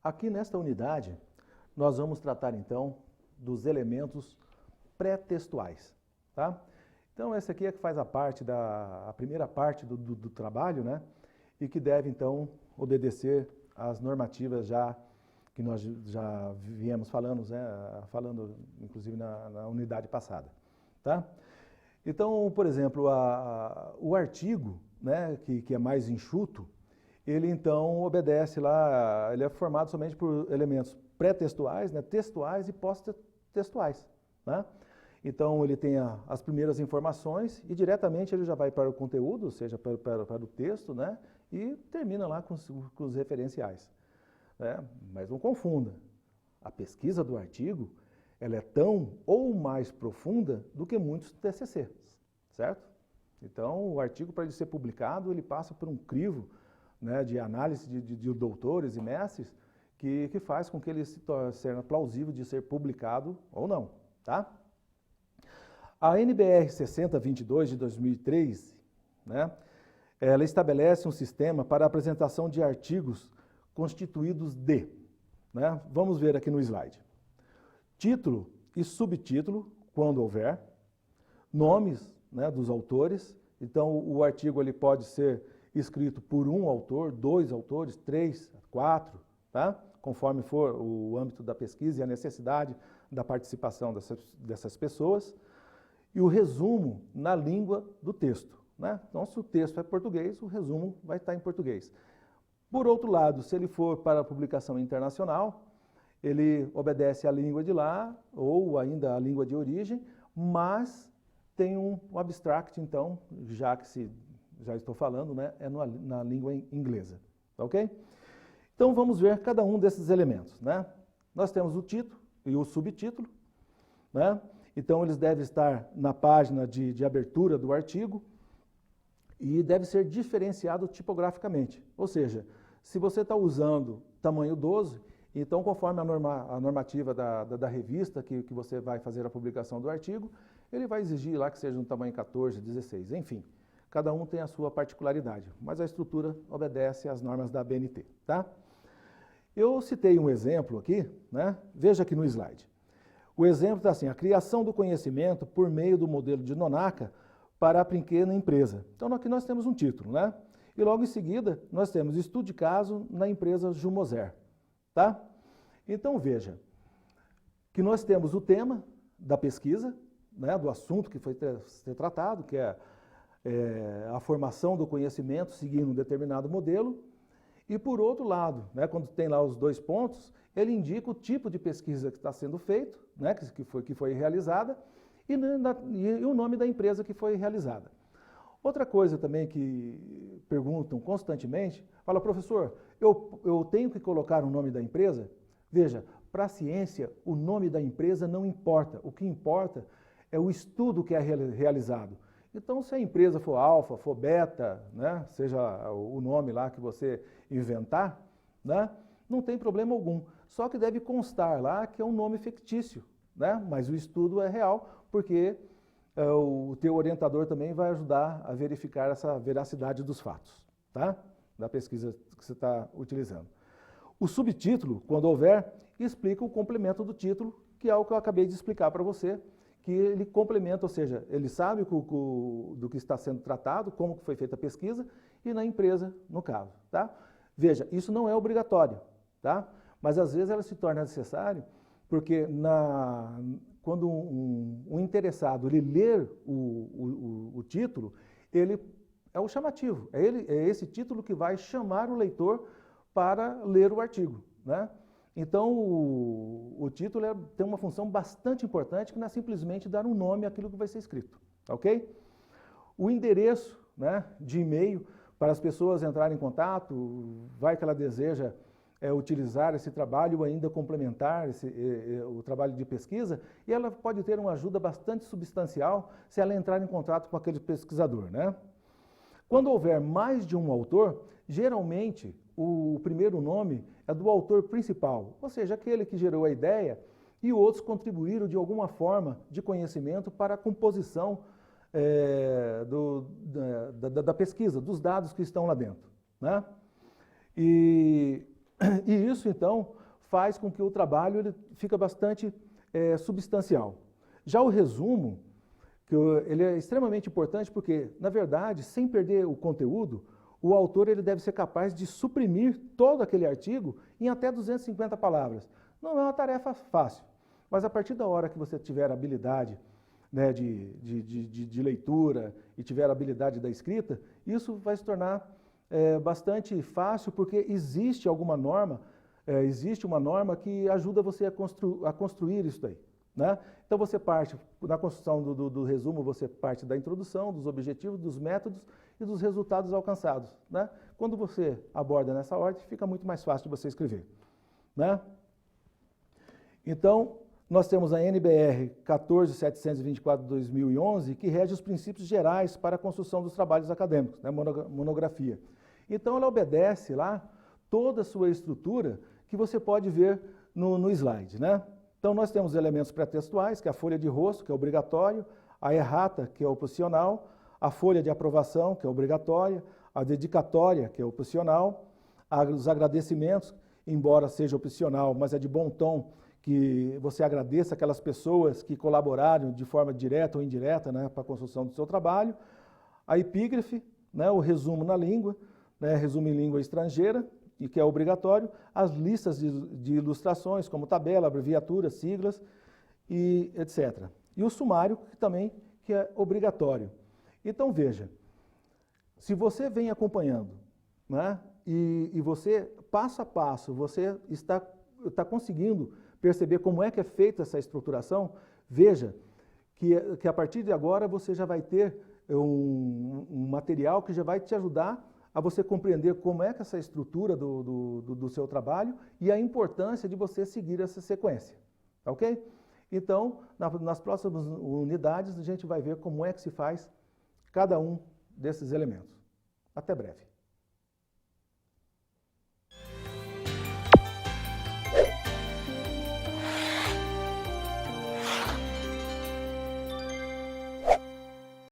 Aqui nesta unidade, nós vamos tratar então dos elementos pré-textuais, tá? Então, essa aqui é que faz a primeira parte do trabalho, né? E que deve então obedecer às normativas que nós já viemos falando, né? Falando inclusive na unidade passada, tá? Então, por exemplo, o artigo, né, que é mais enxuto, ele então obedece lá, ele é formado somente por elementos pré-textuais, né, textuais e pós-textuais, né? Então ele tem as primeiras informações e diretamente ele já vai para o conteúdo, ou seja, para o texto, né, e termina lá com os referenciais, né? Mas não confunda, a pesquisa do artigo, ela é tão ou mais profunda do que muitos TCC, certo? Então o artigo, para ele ser publicado, ele passa por um crivo, né, de análise de doutores e mestres, que faz com que ele seja plausível de ser publicado ou não, tá? A NBR 6022 de 2003, né, ela estabelece um sistema para a apresentação de artigos constituídos de, né, vamos ver aqui no slide, título e subtítulo, quando houver, nomes, né, dos autores. Então o artigo ele pode ser escrito por um autor, 2 autores, 3, 4, tá? Conforme for o âmbito da pesquisa e a necessidade da participação dessas pessoas. E o resumo na língua do texto, né? Então, se o texto é português, o resumo vai estar em português. Por outro lado, se ele for para a publicação internacional, ele obedece à língua de lá, ou ainda à língua de origem, mas tem um abstract, então, já estou falando, né, é na língua inglesa, ok? Então vamos ver cada um desses elementos, né? Nós temos o título e o subtítulo, né? Então eles devem estar na página de abertura do artigo e deve ser diferenciado tipograficamente, ou seja, se você está usando tamanho 12, então conforme a normativa da revista que você vai fazer a publicação do artigo, ele vai exigir lá que seja no tamanho 14, 16, enfim. Cada um tem a sua particularidade, mas a estrutura obedece às normas da ABNT, tá? Eu citei um exemplo aqui, né? Veja aqui no slide. O exemplo está assim, a criação do conhecimento por meio do modelo de Nonaka para a pequena empresa. Então aqui nós temos um título, né? E logo em seguida nós temos estudo de caso na empresa Jumoser, tá? Então veja, que nós temos o tema da pesquisa, né? Do assunto que foi ser tratado, que é a formação do conhecimento seguindo um determinado modelo, e por outro lado, né, quando tem lá os 2 pontos, ele indica o tipo de pesquisa que está sendo feito, né, que foi realizada, e o nome da empresa que foi realizada. Outra coisa também que perguntam constantemente, fala, professor, eu tenho que colocar o nome da empresa? Veja, para a ciência, o nome da empresa não importa, o que importa é o estudo que é realizado. Então, se a empresa for alfa, for beta, né, seja o nome lá que você inventar, né, não tem problema algum. Só que deve constar lá que é um nome fictício, né, mas o estudo é real, porque o teu orientador também vai ajudar a verificar essa veracidade dos fatos, tá, da pesquisa que você está utilizando. O subtítulo, quando houver, explica o complemento do título, que é o que eu acabei de explicar para você, que ele complementa, ou seja, ele sabe do que está sendo tratado, como foi feita a pesquisa, e na empresa, no caso, tá? Veja, isso não é obrigatório, tá? Mas às vezes ela se torna necessário, porque quando um interessado ele ler o título, ele é o chamativo, é esse título que vai chamar o leitor para ler o artigo, né? Então, o título tem uma função bastante importante, que não é simplesmente dar um nome àquilo que vai ser escrito, ok? O endereço, né, de e-mail para as pessoas entrarem em contato, vai que ela deseja utilizar esse trabalho ou ainda complementar o trabalho de pesquisa, e ela pode ter uma ajuda bastante substancial se ela entrar em contato com aquele pesquisador, né? Quando houver mais de um autor, geralmente o primeiro nome é do autor principal, ou seja, aquele que gerou a ideia, e outros contribuíram de alguma forma de conhecimento para a composição da pesquisa, dos dados que estão lá dentro, né? E E isso, então, faz com que o trabalho ele fica bastante substancial. Já o resumo, ele é extremamente importante porque, na verdade, sem perder o conteúdo, o autor ele deve ser capaz de suprimir todo aquele artigo em até 250 palavras. Não é uma tarefa fácil, mas a partir da hora que você tiver habilidade, né, de leitura e tiver habilidade da escrita, isso vai se tornar bastante fácil, porque existe alguma norma, existe uma norma que ajuda você a construir isso daí. Né? Então você parte, na construção do resumo, você parte da introdução, dos objetivos, dos métodos e dos resultados alcançados. Né? Quando você aborda nessa ordem, fica muito mais fácil de você escrever. Né? Então, nós temos a NBR 14.724/2011, que rege os princípios gerais para a construção dos trabalhos acadêmicos, né? Monografia. Então, ela obedece lá toda a sua estrutura que você pode ver no slide. Né? Então, nós temos elementos pré-textuais, que é a folha de rosto, que é obrigatório, a errata, que é opcional, a folha de aprovação, que é obrigatória, a dedicatória, que é opcional, os agradecimentos, embora seja opcional, mas é de bom tom, que você agradeça aquelas pessoas que colaboraram de forma direta ou indireta, né, para a construção do seu trabalho. A epígrafe, né, o resumo na língua, né, resumo em língua estrangeira, e que é obrigatório, as listas de ilustrações, como tabela, abreviatura, siglas, e etc. E o sumário, que é obrigatório. Então, veja, se você vem acompanhando, né, e você, passo a passo, você está conseguindo perceber como é que é feita essa estruturação, veja que a partir de agora você já vai ter um material que já vai te ajudar a você compreender como é que essa estrutura do seu trabalho e a importância de você seguir essa sequência, ok? Então, nas próximas unidades, a gente vai ver como é que se faz cada um desses elementos. Até breve.